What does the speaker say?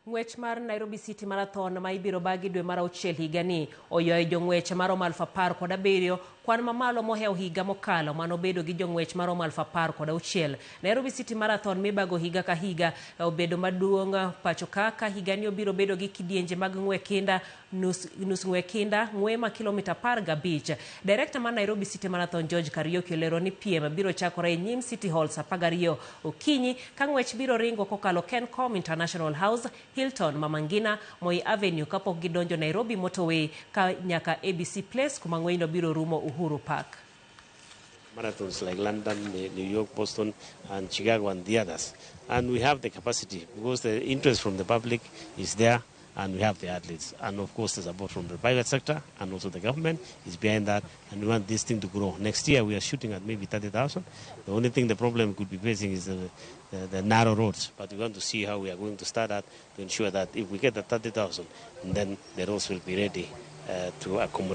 Ng'wech mar Nairobi City Marathon ma ibiro bagi dwe mar auchiel higa ni oywayo jong'wech maromo 10,017 kwan mamalo mohewo higa mokalo manobedo gi jong'wech maromo 10,006. Nairobi City Marathon mibago higa ka higa obedo maduong' pacho ka higa ni obiro bedo gi kidienje mag ng'we kinda, nus ng'we kinda, ng'we ma kilomita 15. Director mar Nairobi City Marathon George Kariuki olero ni piem biro chakore e nyim City Hall saa 12 okinyi ka ng'wech biro ringo kokalo Kencom International House, Hilton, Mama Ngina, Moi Avenue kapok gidonjo Nairobi Motorway ka nyaka ABC Place kuma ng'weyno biro rumo Uhuru Park. Marathons like London, New York, Boston, and Chicago, and the others. And we have the capacity because the interest from the public is there, and we have the athletes. And of course, the support from the private sector and also the government is behind that. And we want this thing to grow. Next year, we are shooting at maybe 30,000. The only thing the problem could be facing is the narrow roads. But we want to see how we are going to start that to ensure that if we get the 30,000, then the roads will be ready to accommodate